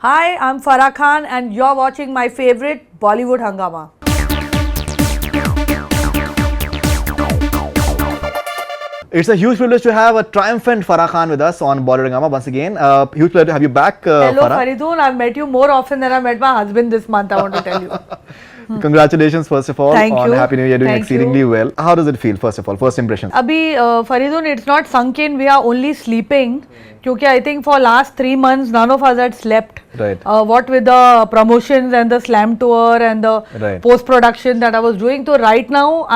Hi, I'm Farah Khan and you're watching my favorite Bollywood Hungama. It's a huge privilege to have a triumphant Farah Khan with us on Bollywood Hungama once again. Huge pleasure to have you back, Hello, Farah. Faridoon. I've met you more often than I met my husband this month, I want to tell you. Congratulations, first of all, Thank on you. Happy New Year, doing Thank exceedingly you. well. How does it feel, first of all, first impressions? Abhi, Faridoon, it's not sunk in. We are only sleeping. Because I think for last 3 months, none of us had slept. Right. What with the promotions and the slam tour and the Right. post-production that I was doing. So right now,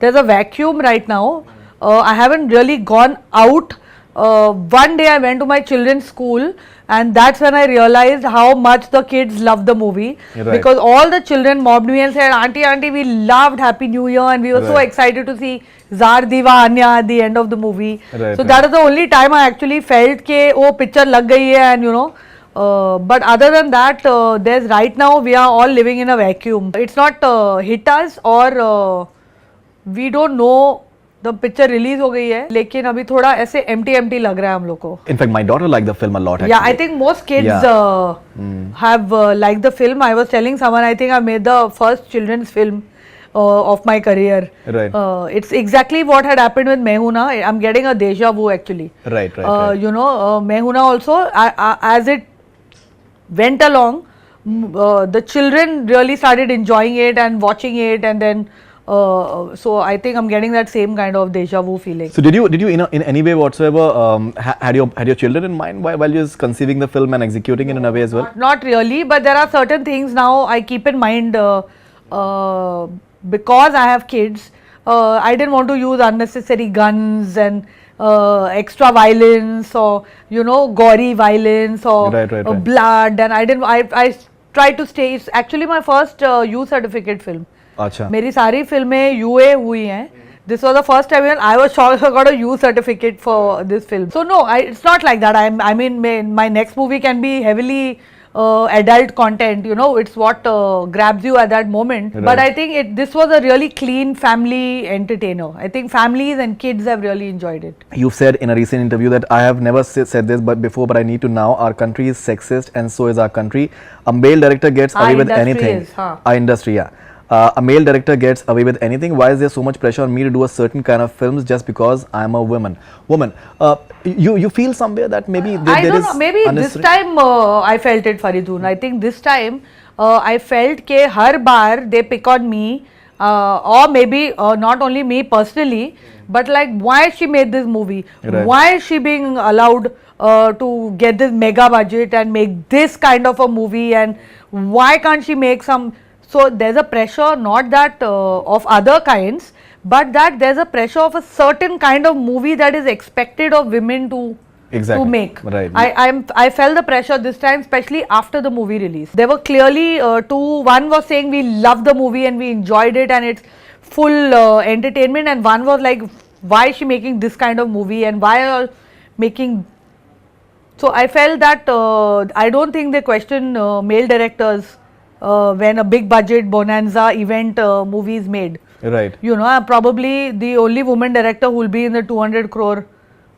there's a vacuum right now. I haven't really gone out. One day I went to my children's school and that's when I realized how much the kids loved the movie. Right. Because all the children mobbed me and said, Auntie, we loved Happy New Year, and we were so Right. excited to see Zar Diva Anya at the end of the movie. Right, So right. that is the only time I actually felt ke oh picture lag gayi hai, and you know. But other than that, there's right now we are all living in a vacuum. It's not hit us or we don't know. The picture release हो गई है, लेकिन अभी थोड़ा ऐसे empty लग रहा है हम लोग को. In fact, my daughter liked the film a lot. Actually. Yeah, I think most kids have liked the film. I was telling someone, I think I made the first children's film of my career. Right. It's exactly what had happened with Mehuna. I'm getting a deja vu actually. Right. You know, Mehuna also, as it went along, the children really started enjoying it and watching it, and then so I think I'm getting that same kind of deja vu feeling. So did you in any way whatsoever had your children in mind while you was conceiving the film and executing it in a way as well? Not really, but there are certain things now I keep in mind because I have kids. I didn't want to use unnecessary guns and extra violence or gory violence or Right. blood, and I tried to stay. It's actually my first U certificate film. Acha. मेरी सारी फिल्में UA हुई हैं. This was the first time when I was shocked I got a U certificate for this film. So no, it's not like that. I mean, my next movie can be heavily adult content. It's what grabs you at that moment. Right. But I think this was a really clean family entertainer. I think families and kids have really enjoyed it. You've said in a recent interview that I have never said this before, but I need to now. Our country is sexist, and so is our country. A male director gets away with anything. Our industry, yeah. A male director gets away with anything. Why is there so much pressure on me to do a certain kind of films just because I'm a woman? You feel somewhere that maybe there is. I don't know. Maybe this time I felt it, Faridoon. I think this time I felt ke har bar they pick on me, or maybe not only me personally, but like why she made this movie? Right. Why is she being allowed to get this mega budget and make this kind of a movie? And why can't she make some? So there's a pressure, not that of other kinds, but that there's a pressure of a certain kind of movie that is expected of women to make. Right. I felt the pressure this time, especially after the movie release. There were clearly two. One was saying we loved the movie and we enjoyed it and it's full entertainment, and one was like, why is she making this kind of movie and why are making. So I felt that I don't think they question male directors when a big budget bonanza event movie is made. Right. I'm probably the only woman director who will be in the 200 crore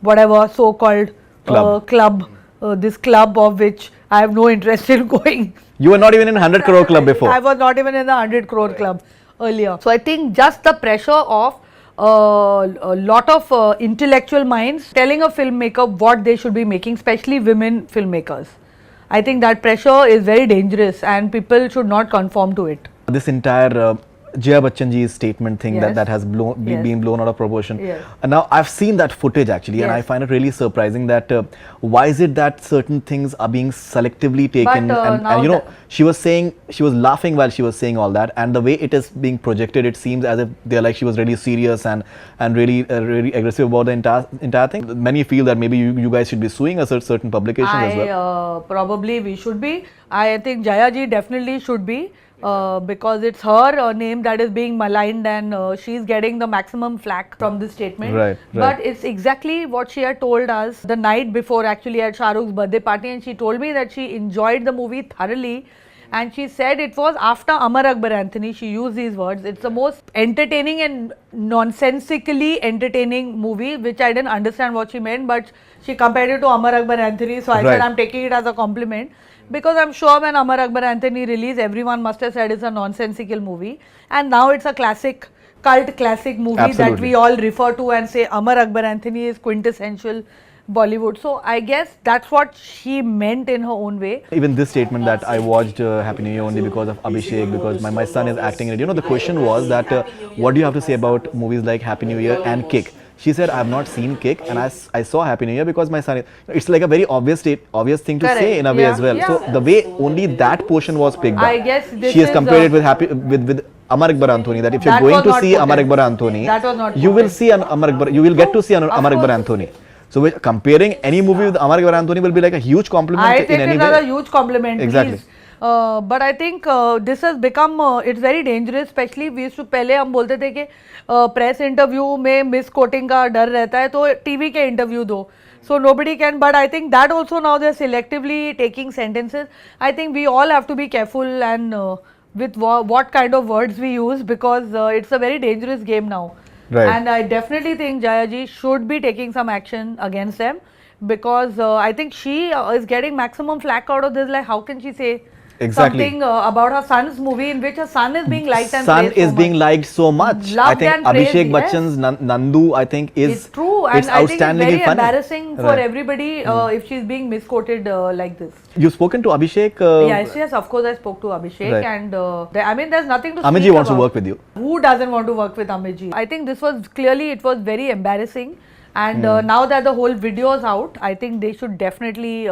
whatever so-called club. This club of which I have no interest in going. You were not even in 100 crore club before. I was not even in the 100 crore club earlier. So I think just the pressure of a lot of intellectual minds telling a filmmaker what they should be making, especially women filmmakers. I think that pressure is very dangerous and people should not conform to it. This entire Jaya Bachchan ji's statement thing Yes. that has been blown out of proportion. Yes. And now I've seen that footage actually, and I Yes. find it really surprising that why is it that certain things are being selectively taken? But, and she was laughing while she was saying all that, and the way it is being projected, it seems as if they're like she was really serious and really aggressive about the entire thing. Many feel that maybe you guys should be suing a certain publications as well. Probably we should be. I think Jaya ji definitely should be. Because it's her name that is being maligned, and she's getting the maximum flack from this statement. Right. But it's exactly what she had told us the night before, actually, at Shah Rukh's birthday party, and she told me that she enjoyed the movie thoroughly and she said it was after Amar Akbar Anthony. She used these words. It's the most entertaining and nonsensically entertaining movie, which I didn't understand what she meant, but she compared it to Amar Akbar Anthony. So I said I'm taking it as a compliment, because I'm sure when Amar Akbar Anthony released, everyone must have said it's a nonsensical movie, and now it's a classic, cult classic movie that we all refer to and say Amar Akbar Anthony is quintessential Bollywood. So I guess that's what she meant in her own way. Even this statement that I watched Happy New Year only because of Abhishek, because my son is acting in it. You know, the question was that what do you have to say about movies like Happy New Year and Kick? She said, I have not seen Kick, and I saw Happy New Year because my son is... It's like a very obvious thing to say in a way as well. So the way only that portion was picked up. I guess this she has compared it with Amar Akbar Anthony, that if you're going to see Amar Akbar Anthony, you will see an Amar Akbar, you will get to see an Amar Akbar Anthony. So comparing any movie with Amar Akbar Anthony will be like a huge compliment in any way. I think it's a huge compliment. Exactly. But I think this has become, it's very dangerous, especially we used to, पहले हम बोलते थे कि press interview में misquoting का डर रहता है, तो TV के interview दो. So nobody can, but I think that also now they're selectively taking sentences. I think we all have to be careful and with what kind of words we use, because it's a very dangerous game now. Right. And I definitely think Jaya ji should be taking some action against them, because I think she is getting maximum flack out of this. Like, how can she say something about her son's movie in which her son is being liked and praised so much? Son is being liked so much. Loved, I think and praised, Abhishek Bachchan's Nandu, I think, is... It's true, and it's I think it's very funny. embarrassing for everybody if she's being misquoted like this. You've spoken to Abhishek? Yes, of course I spoke to Abhishek, and I mean, there's nothing to Amit ji wants to work with you. Who doesn't want to work with Amit ji? I think this was clearly, it was very embarrassing, and now that the whole video is out, I think they should definitely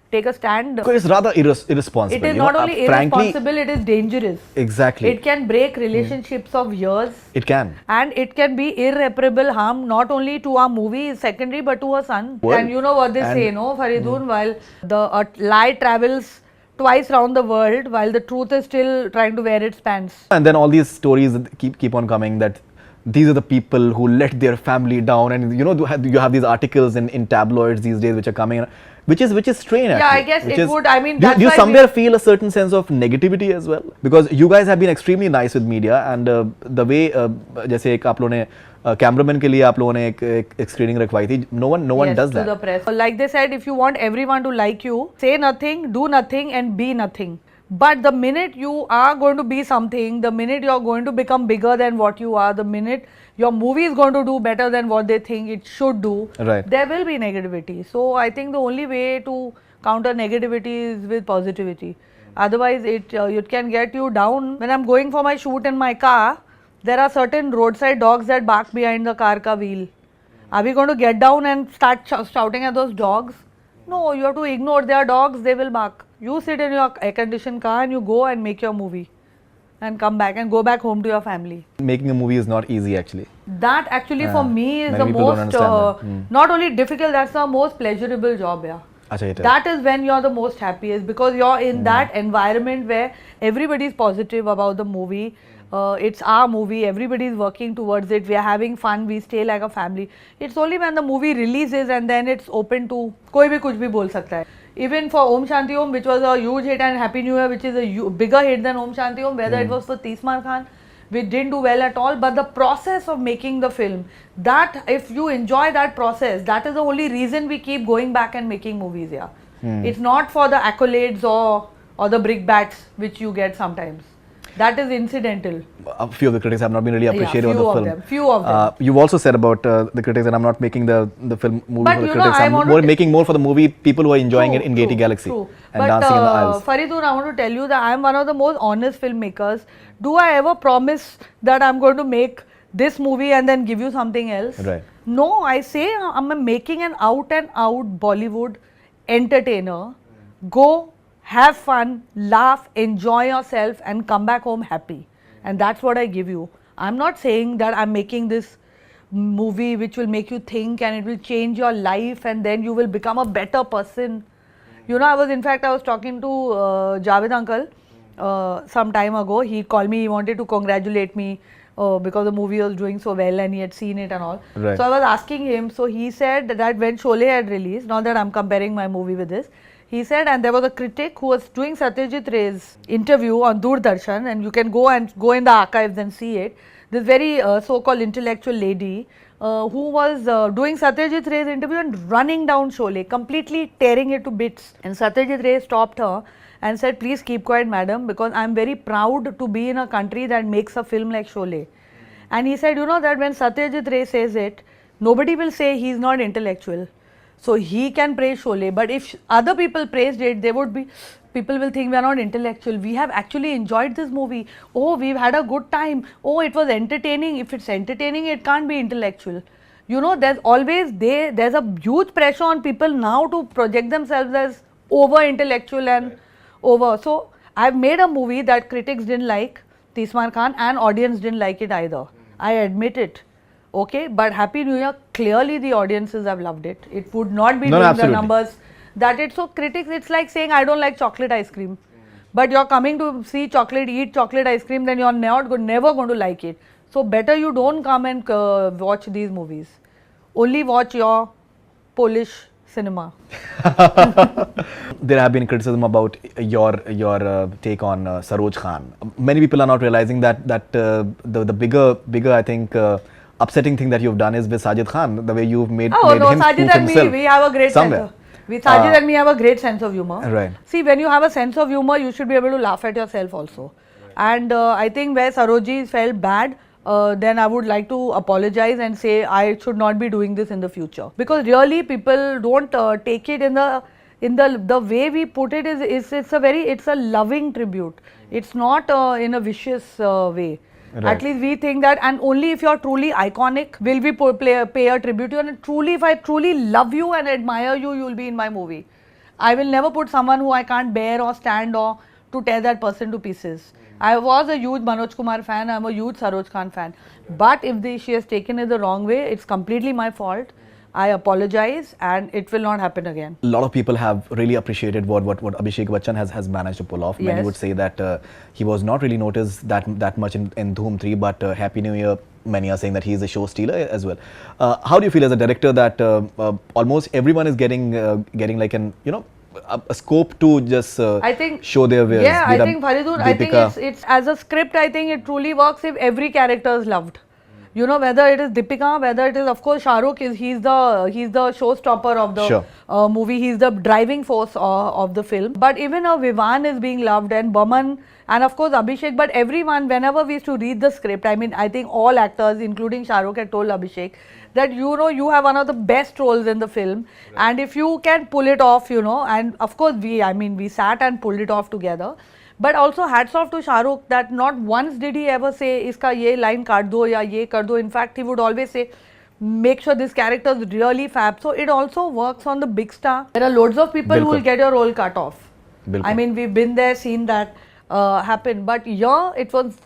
take a stand. It's rather irresponsible. It is not only irresponsible, it is dangerous. Exactly. It can break relationships of years. It can. And it can be irreparable harm not only to our movie secondary but to her son. And you know what they say, no, Faridoon, while the lie travels twice round the world, while the truth is still trying to wear its pants. And then all these stories keep on coming, that these are the people who let their family down, and you know, you have these articles in tabloids these days which are coming, which is strange. Yeah, actually. I guess it would. I mean, that's do you why somewhere feel a certain sense of negativity as well? Because you guys have been extremely nice with media, and the way, जैसे एक आप लोगों ने cameraman के लिए आप लोगों ने एक screening रखवाई थी, no one does that. To the press. Like they said, if you want everyone to like you, say nothing, do nothing, and be nothing. But the minute you are going to be something, the minute you are going to become bigger than what you are, the minute your movie is going to do better than what they think it should do, there will be negativity. So I think the only way to counter negativity is with positivity. Otherwise, it can get you down. When I'm going for my shoot in my car, there are certain roadside dogs that bark behind the car ka wheel. Are we going to get down and start shouting at those dogs? No, you have to ignore. They are dogs, they will bark. You sit in your air-conditioned car and you go and make your movie and come back and go back home to your family. Making a movie is not easy actually. That actually for me is the most, not only difficult, that's the most pleasurable job. Yeah. That is when you're the most happiest, because you're in that environment where everybody is positive about the movie. It's our movie, everybody is working towards it, we are having fun, we stay like a family. It's only when the movie releases and then it's open to कोई भी कुछ भी बोल सकता है. Even for Om Shanti Om, which was a huge hit, and Happy New Year, which is a bigger hit than Om Shanti Om, whether it was for Tismar Khan, which didn't do well at all, but the process of making the film, that if you enjoy that process, that is the only reason we keep going back and making movies. Yeah, it's not for the accolades or the brickbats which you get sometimes. That is incidental. A few of the critics have not been really appreciative of the film. Few of them. You've also said about the critics that I'm not making the film movie but for the critics. I'm making more for the movie people who are enjoying it in Gaiety Galaxy and dancing in the aisles. Faridoon, I want to tell you that I'm one of the most honest filmmakers. Do I ever promise that I'm going to make this movie and then give you something else? Right. No, I say I'm making an out and out Bollywood entertainer. Go, have fun, laugh, enjoy yourself and come back home happy. And that's what I give you. I'm not saying that I'm making this movie which will make you think and it will change your life and then you will become a better person. You know, I was talking to Javed uncle some time ago. He called me, he wanted to congratulate me because the movie was doing so well and he had seen it and all. Right. So I was asking him, so he said that when Sholay had released, not that I'm comparing my movie with this, He said, and there was a critic who was doing Satyajit Ray's interview on Doordarshan, and you can go in the archives and see it. This very so-called intellectual lady who was doing Satyajit Ray's interview and running down Sholay, completely tearing it to bits. And Satyajit Ray stopped her and said, please keep quiet, madam, because I am very proud to be in a country that makes a film like Sholay. And he said, you know that when Satyajit Ray says it, nobody will say he is not intellectual. So he can praise Sholay, but if other people praised it, they would be, people will think we are not intellectual. We have actually enjoyed this movie. Oh, we've had a good time. Oh, it was entertaining. If it's entertaining, it can't be intellectual. You know, there's always, there's a huge pressure on people now to project themselves as over intellectual and over. So I've made a movie that critics didn't like, Tismar Khan, and audience didn't like it either. I admit it. Okay, but Happy New Year, clearly the audiences have loved it. It would not be doing the numbers that it. So critics, it's like saying I don't like chocolate ice cream, but you're coming to see chocolate, eat chocolate ice cream, then you're never going to like it. So better you don't come and watch these movies. Only watch your Polish cinema. There have been criticism about your take on Saroj Khan. Many people are not realizing that the bigger I think upsetting thing that you've done is with Sajid Khan, the way you've made him Sajid and himself. Me, we have a great sense. Sajid and me have a great sense of humor. Right. See, when you have a sense of humor, you should be able to laugh at yourself also. And I think where Sarojji felt bad, then I would like to apologize and say I should not be doing this in the future, because really people don't take it in the way we put it is it's a loving tribute. It's not in a vicious way. Right. At least we think that, and only if you're truly iconic will we pay a tribute to you. And truly, if I truly love you and admire you, you'll be in my movie. I will never put someone who I can't bear or stand or to tear that person to pieces. I was a huge Manoj Kumar fan, I'm a huge Saroj Khan fan. But if she has taken it the wrong way, it's completely my fault. I apologize and it will not happen again. A lot of people have really appreciated what Abhishek Bachchan has managed to pull off. Yes. Many would say that he was not really noticed that much in Dhoom 3, but Happy New Year, many are saying that he is a show stealer as well. How do you feel as a director that almost everyone is getting like an, you know, a scope to just I think, show their wares? Yeah, I think Faridoon, I think it's as a script, I think it truly works if every character is loved. You know, whether it is Deepika, whether it is, of course, Shah Rukh, he's the showstopper of the movie. He's the driving force of the film. But even Vivan is being loved, and Baman, and of course Abhishek. But everyone, whenever we used to read the script, I mean, I think all actors, including Shah Rukh, had told Abhishek that, you know, you have one of the best roles in the film, and if you can pull it off, you know, and of course we sat and pulled it off together. But also hats off to Shah Rukh that not once did he ever say, iska ye line kaat do ya ye kar do. In fact, he would always say, make sure this character is really fab. So it also works on the big star. There are loads of people who will get your role cut off. I mean, we've been there, seen that happen. But here, it was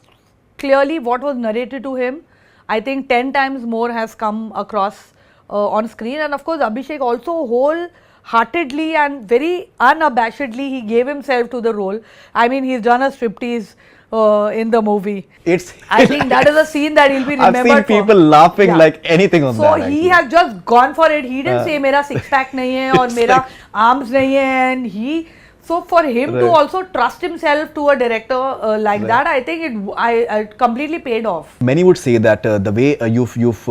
clearly what was narrated to him. I think 10 times more has come across on screen. And of course, Abhishek also wholeheartedly and very unabashedly he gave himself to the role. I mean, he's done a striptease in the movie. I think that is a scene that he'll be remembered for. I've seen people laughing like anything on that. So he has just gone for it. He didn't say mera six pack nahi hai or mera arms nahi hai, and so for him to also trust himself to a director like that, I think I completely paid off. Many would say that the way you've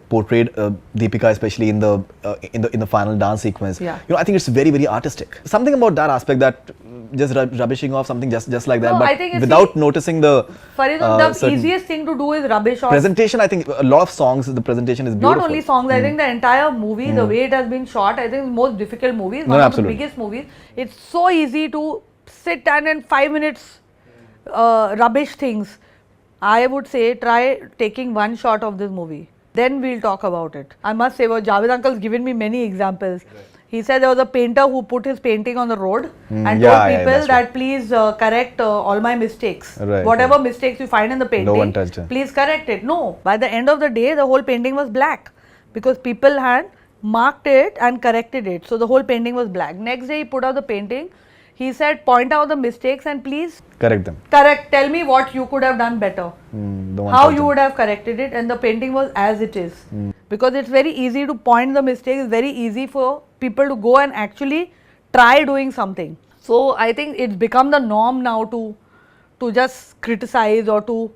portrayed Deepika, especially in the final dance sequence, you know, I think it's very, very artistic. Something about that aspect that just rubbishing off something just like that, but without noticing the Faridoon, the easiest thing to do is rubbish off. Presentation, I think a lot of songs, the presentation is beautiful. Not only songs, I think the entire movie, the way it has been shot, I think it's the most difficult movie, one of the biggest movies. It's so easy to sit and in 5 minutes rubbish things. I would say try taking one shot of this movie. Then we'll talk about it. I must say, Javed uncle's given me many examples. He said there was a painter who put his painting on the road and told people that please correct all my mistakes. Whatever mistakes you find in the painting, no one touched it. Please correct it. No. By the end of the day, the whole painting was black because people had marked it and corrected it. So the whole painting was black. Next day, he put out the painting. He said, point out the mistakes and please correct them. Tell me what you could have done better. How you would have corrected it, and the painting was as it is. Because it's very easy to point the mistakes. It's very easy for people to go and actually try doing something. So I think it's become the norm now to just criticize or to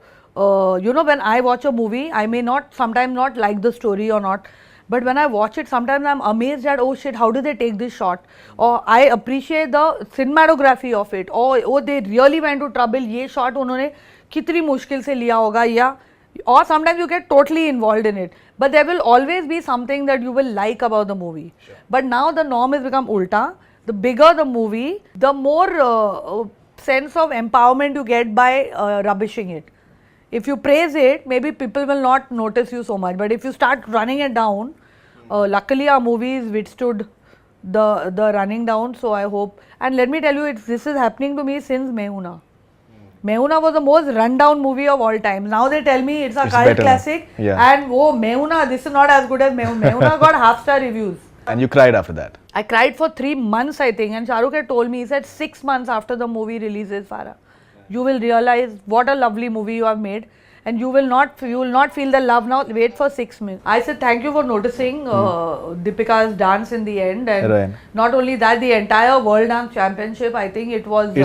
you know, when I watch a movie, I may not sometimes not like the story or not, but when I watch it, sometimes I'm amazed at, oh shit, how did they take this shot? Or I appreciate the cinematography of it. Or oh, they really went to trouble. ये shot उन्होंने कितनी मुश्किल से लिया होगा, या or sometimes you get totally involved in it. But there will always be something that you will like about the movie. Sure. But now the norm has become ulta. The bigger the movie, the more sense of empowerment you get by rubbishing it. If you praise it, maybe people will not notice you so much. But if you start running it down, luckily our movies withstood the running down. So I hope, and let me tell you, this is happening to me since Mehuna. Mehuna was the most run-down movie of all time. Now they tell me it's a cult classic, and oh, Mehuna, this is not as good as Mehuna. Mehuna got half-star reviews. And you cried after that? I cried for 3 months, I think. And Shah Rukh had told me, he said 6 months after the movie releases, Farah, you will realize what a lovely movie you have made, and you will not feel the love now. Wait for 6 months. I said thank you for noticing Deepika's dance in the end, and not only that, the entire World Dance Championship. I think it was.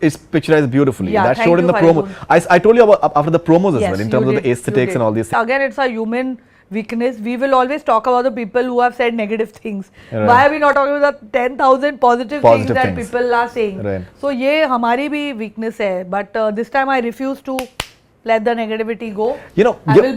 It's picturized beautifully. Yeah, that showed in the promo. I told you about after the promos as well, in terms of the aesthetics and all these things. Again, it's a human weakness. We will always talk about the people who have said negative things. Why are we not talking about the 10,000 positive things that people are saying? So ये हमारी भी weakness है. But this time I refuse to let the negativity go. I will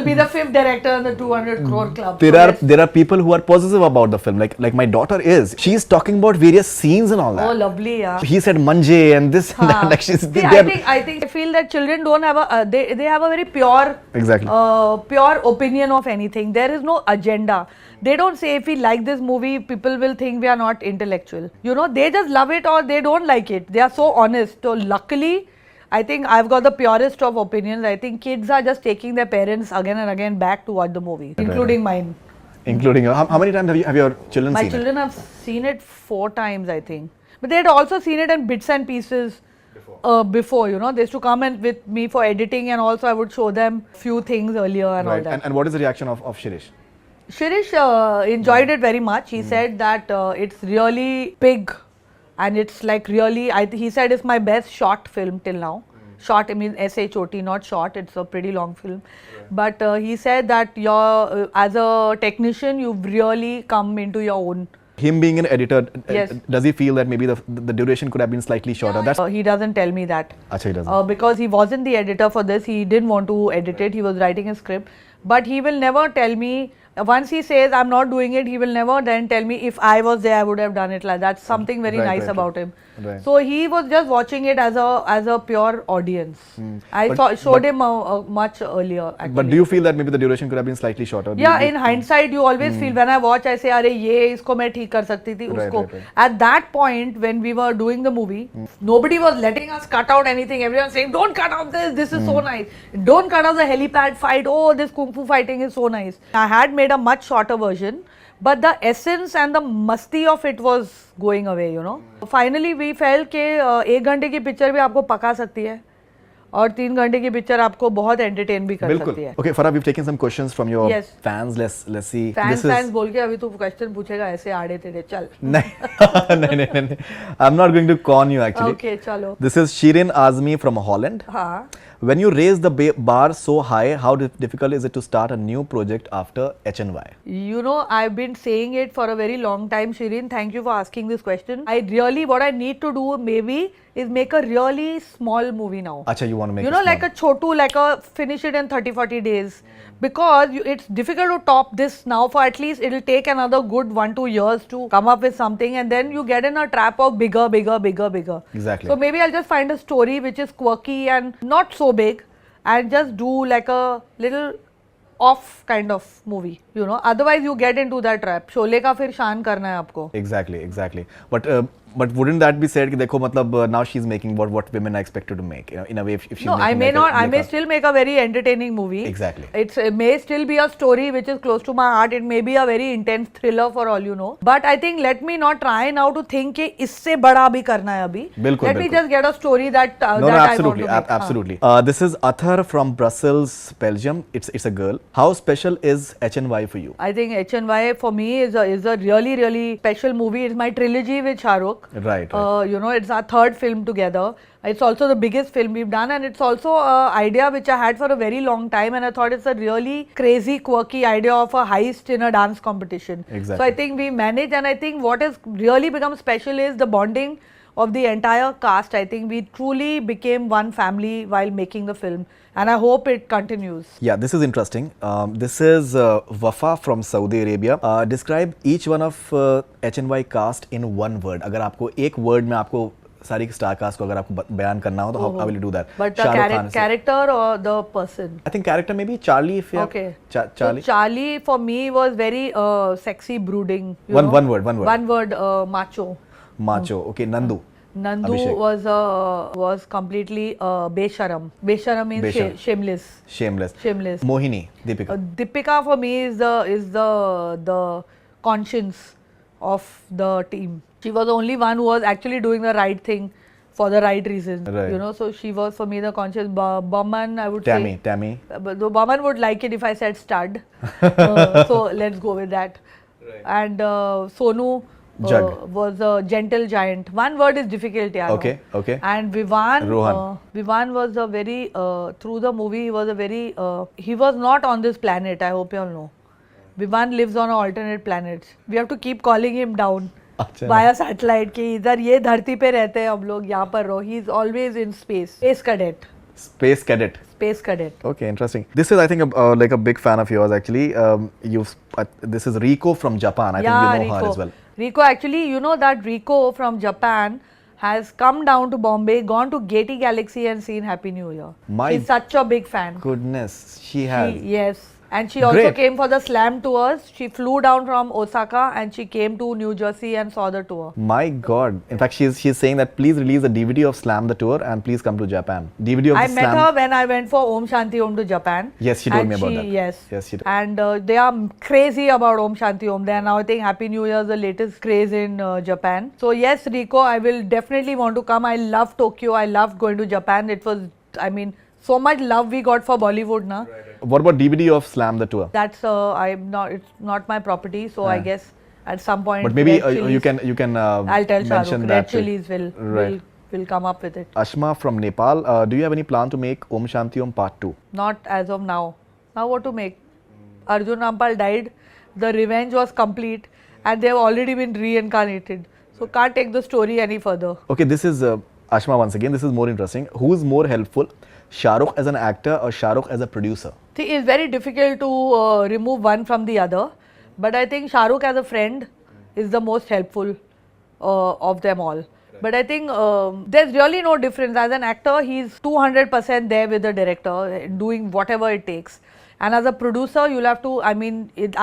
be the 5th director in the 200 crore club. There are people who are positive about the film. Like my daughter is. She's talking about various scenes and all that. Oh, lovely, yeah. He said manje and this and that. Like I feel that children don't have a they have a very pure pure opinion of anything. There is no agenda. They don't say if we like this movie, people will think we are not intellectual. You know, they just love it or they don't like it. They are so honest. So luckily, I think I've got the purest of opinions. I think kids are just taking their parents again and again back to watch the movie, including mine. Including you. How many times have your children seen it? My children have seen it 4 times, I think. But they had also seen it in bits and pieces before, you know. They used to come with me for editing, and also I would show them few things earlier and all that. And what is the reaction of Shirish? Shirish enjoyed it very much. He said that it's really big. And it's like really, he said it's my best short film till now. Short, I mean S-H-O-T, not short. It's a pretty long film. But he said that as a technician, you've really come into your own. Him being an editor, does he feel that maybe the duration could have been slightly shorter? He doesn't tell me that. Achha, he doesn't. Because he wasn't the editor for this. He didn't want to edit it. He was writing a script. But he will never tell me. Once he says I'm not doing it, he will never then tell me if I was there I would have done it like that. That's something very nice about him. So he was just watching it as a pure audience. I showed him much earlier actually. But do you feel that maybe the duration could have been slightly shorter? Yeah, in hindsight you always feel, when I watch I say अरे ये इसको मैं ठीक कर सकती थी उसको. At that point when we were doing the movie, nobody was letting us cut out anything. Everyone saying don't cut out this is so nice. Don't cut out the helipad fight. Oh, this kung fu fighting is so nice. I had made a much shorter version, but the essence and the masti of it was going away, you know. Finally we felt कि 1 घंटे की picture भी आपको पका सकती है और 3 घंटे की पिक्चर आपको बहुत एंटरटेन भी कर सकती है. Okay, Farah, we've taken some questions from your fans. Let's see. Fans बोल के अभी तू क्वेश्चन पूछेगा ऐसे आड़े तेरे चल. नहीं. I'm not going to con you actually. Okay, चलो. This is Shirin Azmi from Holland. हाँ. When you raise the bar so high, how difficult is it to start a new project after HNY? You know, I've been saying it for a very long time, Shirin. Thank you for asking this question. What I need to do maybe is make a really small movie now. Acha, you want to make it small? Like a chotu, finish it in 30-40 days. Because it's difficult to top this now. For at least it'll take another good 1-2 years to come up with something, and then you get in a trap of bigger. Exactly. So maybe I'll just find a story which is quirky and not so big, and just do like a little off kind of movie, you know. Otherwise you get into that trap. Sholay का फिर शान करना है आपको. Exactly. But But wouldn't that be said कि देखो मतलब now she's making what women are expected to make, in a way if she's no, I making may like not. I may a still make a very entertaining movie. Exactly. It may still be a story which is close to my heart. It may be a very intense thriller for all you know. But I think let me not try now to think कि इससे बड़ा भी करना है अभी. बिल्कुल, Let me बिल्कुल. just get a story that No, that absolutely, I want to make. absolutely. This is Athar from Brussels, Belgium. It's a girl. How special is HNY for you? I think HNY for me is a really special movie. It's my trilogy with Shah Rukh. Right. You know, it's our third film together. It's also the biggest film we've done, and it's also an idea which I had for a very long time, and I thought it's a really crazy, quirky idea of a heist in a dance competition. Exactly. So I think we managed, and I think what has really become special is the bonding of the entire cast. I think we truly became one family while making the film, and I hope it continues. Yeah, this is interesting. This is Wafa from Saudi Arabia. Describe each one of HNY cast in one word. अगर आपको एक word में आपको सारी star cast को अगर आपको बयान करना हो तो how will you do that? But the character or the person? I think character maybe Charlie if you Okay. Charlie. So Charlie for me was very sexy, brooding. One word. One word, macho. Macho. Okay, Nandu. Nandu Abhishek. was completely besharam. Besharam means shameless. Shameless. Mohini, Deepika. Deepika for me is the conscience of the team. She was the only one who was actually doing the right thing for the right reason. Right. You know, so she was for me the conscious. Baman, I would say. Tammy. But the Baman would like it if I said stud. So let's go with that. Right. And Sonu was a gentle giant. One word is difficult, yeah. Okay. And Vivan, Rohan. Vivan was a very through the movie he was a very he was not on this planet. I hope you all know. Vivan lives on an alternate planet. We have to keep calling him down via satellite कि इधर ये धरती पे रहते हैं हम लोग यहाँ पर रहो. He is always in space. Space cadet. Okay, interesting. This is, I think, like a big fan of yours actually. This is Rico from Japan. I think you know her as well. Rico, actually, you know that Rico from Japan has come down to Bombay, gone to Getty Galaxy and seen Happy New Year. She's such a big fan. Goodness, she has. Yes. And she also came for the slam tours. She flew down from Osaka and she came to New Jersey and saw the tour. My God. In fact, she's saying that please release a DVD of Slam the tour and please come to Japan. DVD of I the met Slam. her when I went for Om Shanti Om to Japan. Yes, she told me about that. Yes, she did. And they are crazy about Om Shanti Om. They are now, I think, Happy New Year is the latest craze in Japan. So yes, Rico, I will definitely want to come. I love Tokyo. I loved going to Japan. It was, I mean, so much love we got for Bollywood, na. Right. What about DVD of Slam the tour? That's it's not my property, so I guess at some point. But maybe you can I'll tell Shah Rukh. Red that Chilies will come up with it. Ashma from Nepal, do you have any plan to make Om Shanti Om Part 2? Not as of now. Now what to make? Arjun Rampal died. The revenge was complete, and they have already been reincarnated. So can't take the story any further. Okay, this is Ashma once again. This is more interesting. Who is more helpful? Shah Rukh as an actor or Shah Rukh as a producer? It's very difficult to remove one from the other, but I think Shah Rukh as a friend is the most helpful of them all. But I think there's really no difference. As an actor, he's 200% there with the director, doing whatever it takes. And as a producer, you'll have to, I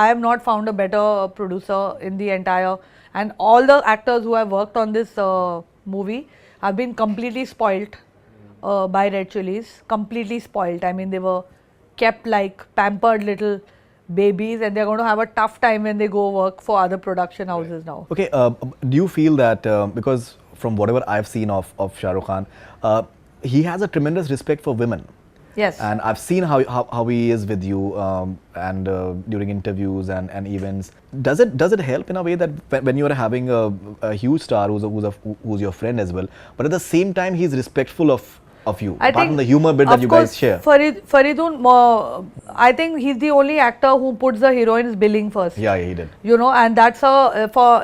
have not found a better producer in the entire, and all the actors who have worked on this movie have been completely spoilt by Red Chilies, completely spoilt. I mean, they were kept like pampered little babies, and they're going to have a tough time when they go work for other production houses now. Okay, do you feel that because from whatever I've seen of Shah Rukh Khan, he has a tremendous respect for women. Yes. And I've seen how he is with you and during interviews and events. Does it help in a way that when you are having a huge star who's your friend as well, but at the same time he's respectful of you, apart from the humor bit that you guys share? Faridoon, I think he's the only actor who puts the heroine's billing first. Yeah, he did. You know, and that's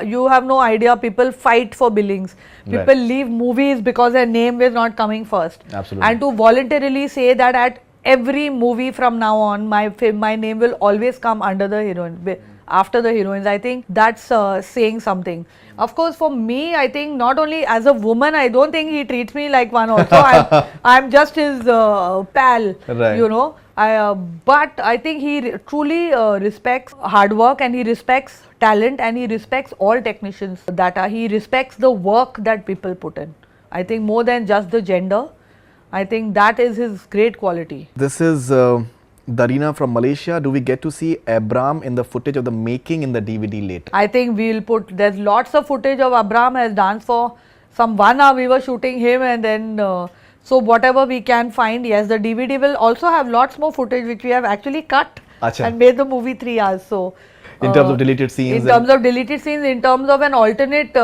you have no idea, people fight for billings. People leave movies because their name is not coming first. Absolutely. And to voluntarily say that at every movie from now on, my name will always come under the heroine. after the heroines. I think that's saying something. Of course, for me, I think not only as a woman, I don't think he treats me like one also. I'm just his pal, Right. you know. But I think he truly respects hard work, and he respects talent, and he respects all technicians that are. He respects the work that people put in. I think more than just the gender. I think that is his great quality. This is Darina from Malaysia. Do we get to see Abram in the footage of the making in the DVD later? I think we'll put, there's lots of footage of Abram has danced for some 1 hour. We were shooting him, and then so whatever we can find. Yes, the DVD will also have lots more footage which we have actually cut Achha. and made the movie 3 hours. So In terms of deleted scenes? In terms of deleted scenes, in terms of an alternate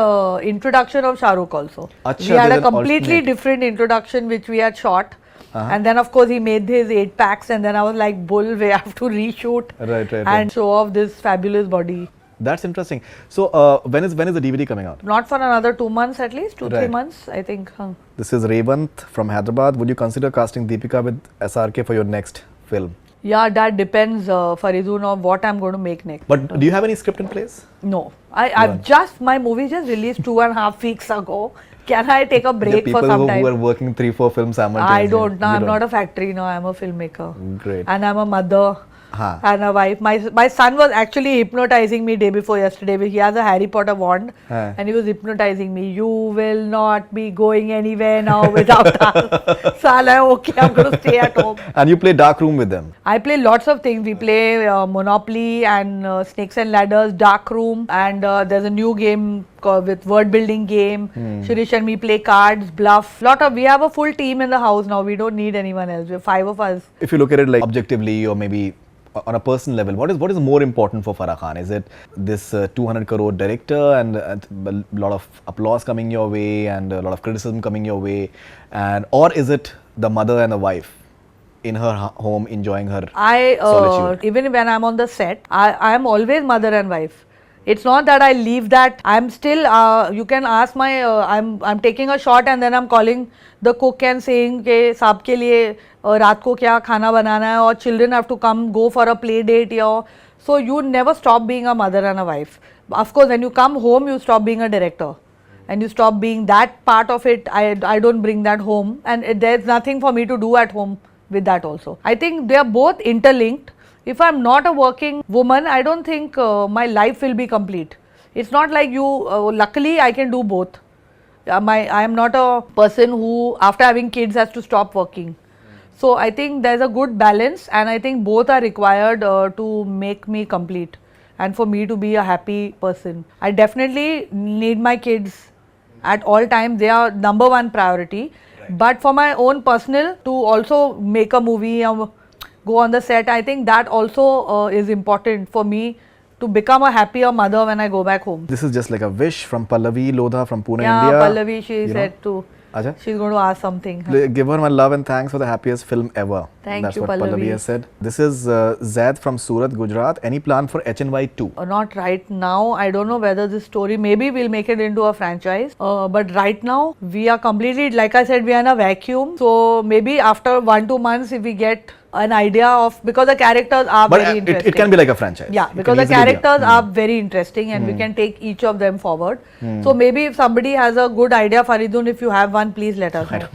introduction of Shah Rukh also. Achha, we had a there's an completely alternate. different introduction which we had shot. And then of course he made his 8 packs, and then I was like, bull, we have to reshoot and show off this fabulous body. That's interesting. So when is the DVD coming out? Not for another 2 months at least, 2-3 months I think. This is Revant from Hyderabad. Would you consider casting Deepika with SRK for your next film? Yeah, that depends, Faridoon, on what I'm going to make next. But do you have any script in place? No, my movie just released 2.5 weeks ago. Can I take a break for some time? People who are working 3-4 films simultaneously. I don't. No, I'm not a factory. No, I'm a filmmaker. Great. And I'm a mother. And a wife. My son was actually hypnotizing me day before yesterday. He has a Harry Potter wand, and he was hypnotizing me. You will not be going anywhere now without us. So I'm like, okay, I'm going to stay at home. And you play Dark Room with them? I play lots of things. We play Monopoly and Snakes and Ladders, Dark Room, and there's a new game with word building game. Shirish and me play cards, bluff. We have a full team in the house now. We don't need anyone else. We're 5 of us. If you look at it like objectively, or maybe on a personal level, what is more important for Farah Khan? Is it this 200 crore director and a lot of applause coming your way and a lot of criticism coming your way, or is it the mother and the wife in her home enjoying her solitude? Even when I'm on the set, I am always mother and wife. It's not that I leave that. I'm still, you can ask my, I'm taking a shot and then I'm calling the cook and saying कि साहब के लिए रात को क्या खाना बनाना है, or children have to come go for a play date. So you never stop being a mother and a wife. Of course, when you come home, you stop being a director. And you stop being that part of it. I don't bring that home. And there's nothing for me to do at home with that also. I think they are both interlinked. If I'm not a working woman, I don't think my life will be complete. It's not like you, luckily I can do both. I am not a person who after having kids has to stop working. So I think there's a good balance, and I think both are required to make me complete and for me to be a happy person. I definitely need my kids at all times. They are number one priority. Right. But for my own personal, to also make a movie, go on the set, I think that also is important for me to become a happier mother when I go back home. This is just like a wish from Pallavi Lodha from Pune, India. Yeah, Pallavi, she said too. Acha? She's going to ask something. Give her my love and thanks for the happiest film ever. That's what Pallavi has said. This is Zaid from Surat, Gujarat. Any plan for HNY 2? Not right now. I don't know whether this story, maybe we'll make it into a franchise. But right now, we are completely, like I said, we are in a vacuum. So maybe after 1-2 months, if we get an idea of, because the characters are very interesting. It can be like a franchise. Yeah, because the characters are very interesting and we can take each of them forward. So maybe if somebody has a good idea, Faridoon, if you have one, please let us know.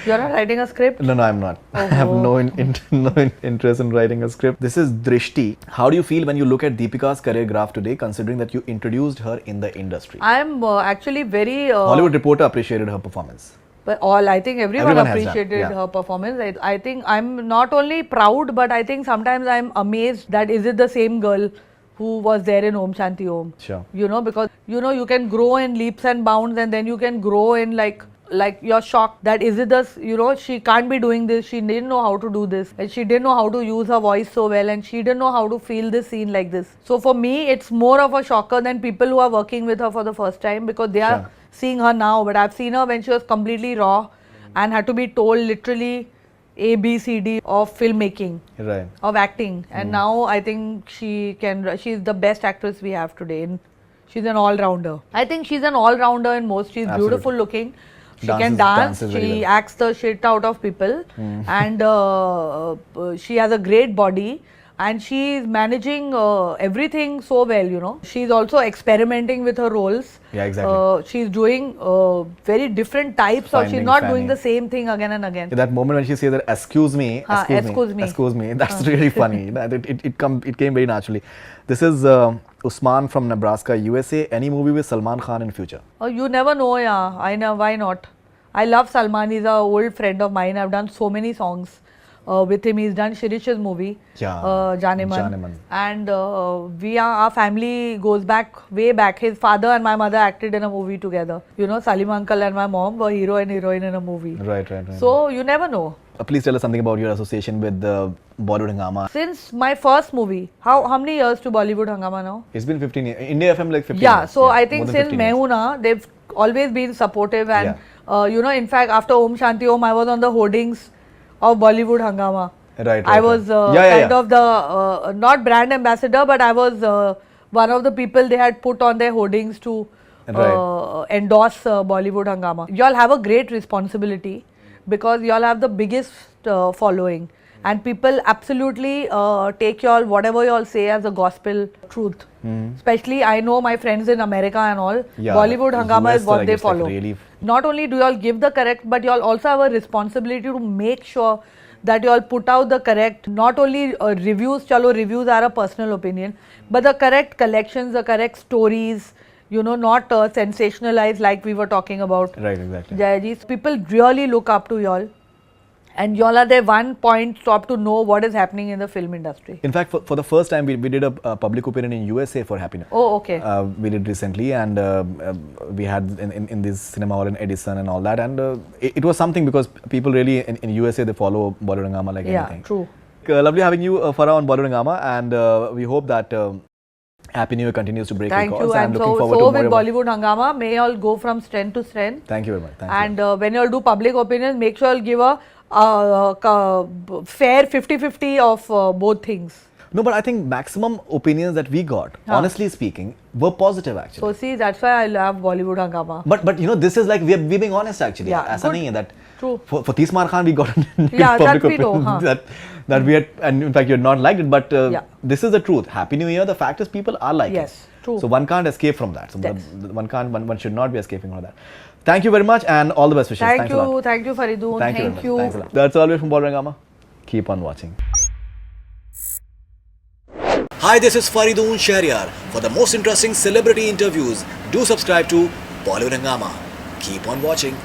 You're not writing a script? No, I'm not. I have no interest in writing a script. This is Drishti. How do you feel when you look at Deepika's career graph today, considering that you introduced her in the industry? I'm actually very... Hollywood Reporter appreciated her performance. But I think everyone appreciated her performance. I think I'm not only proud, but I think sometimes I'm amazed that is it the same girl who was there in Om Shanti Om. Sure. You know, because you can grow in leaps and bounds, and then you can grow in like you're shocked that is it the, she can't be doing this, she didn't know how to do this, and she didn't know how to use her voice so well, and she didn't know how to feel this scene like this. So for me, it's more of a shocker than people who are working with her for the first time, because they are seeing her now, but I've seen her when she was completely raw and had to be told literally A, B, C, D of filmmaking, of acting, and now I think she's the best actress we have today. She's an all-rounder. I think she's an all-rounder in most. She's beautiful looking. She can dance, she acts the shit out of people, and she has a great body. and she's managing everything so well, you know. She's also experimenting with her roles. Yeah, exactly. She's doing very different types of, she's not doing the same thing again and again. Yeah, that moment when she says that, excuse me, excuse me, that's really funny. It came very naturally. This is Usman from Nebraska, USA. Any movie with Salman Khan in future? Oh, you never know, yeah. I know, why not? I love Salman. He's an old friend of mine. I've done so many songs with him. He's done Shirish's movie, Janeman. And our family goes back, way back. His father and my mother acted in a movie together. You know, Salim uncle and my mom were hero and heroine in a movie. Right. So you never know. Please tell us something about your association with Bollywood Hungama. Since my first movie, how many years to Bollywood Hungama now? It's been 15 years. India FM like 15 yeah, years. So I think since Mehuna, they've always been supportive and you know, in fact, after Om Shanti Om, I was on the hoardings of Bollywood Hungama. Right. I was kind of the, not brand ambassador, but I was one of the people they had put on their hoardings to endorse Bollywood Hungama. You all have a great responsibility because you all have the biggest following. And people absolutely take you all, whatever you all say as a gospel truth. Especially, I know my friends in America and all, Bollywood Hungama is what they follow. Like really. Not only do you all give the correct, but you all also have a responsibility to make sure that you all put out the correct, not only reviews, chalo reviews are a personal opinion, but the correct collections, the correct stories, you know, not sensationalized like we were talking about. Right, exactly. Jayaji, people really look up to you all. And y'all are their one point stop to know what is happening in the film industry. In fact, for the first time, we did a public opinion in USA for Happiness. Oh, okay. We did recently, and we had in this cinema hall in Edison and all that. And it was something because people really in USA, they follow Bollywood Hungama like anything. Yeah, true. Lovely having you, Farah, on Bollywood Hungama, and we hope that Happy New Year continues to break records. Thank you. And looking forward so to with Bollywood Hungama, may you all go from strength to strength. Thank you very much. Thank you. And when you all do public opinions, make sure you give a fair 50-50 of both things. No, but I think maximum opinions that we got, honestly speaking, were positive actually. So see, that's why I love Bollywood Hungama. But you know, this is like we're being honest actually. Yeah, Aisa nahi hai that. True. For Tismar Khan, we got public opinion that we had, and in fact you had not liked it. But this is the truth. Happy New Year. The fact is, people are liking it. Yes, true. So one can't escape from that. So one should not be escaping from that. Thank you very much, and all the best wishes. Thank you, Faridoon. Thank you. Thanks a lot. That's all from Bollywood Hungama. Keep on watching. Hi, this is Faridoon Shahryar. For the most interesting celebrity interviews, do subscribe to Bollywood Hungama. Keep on watching.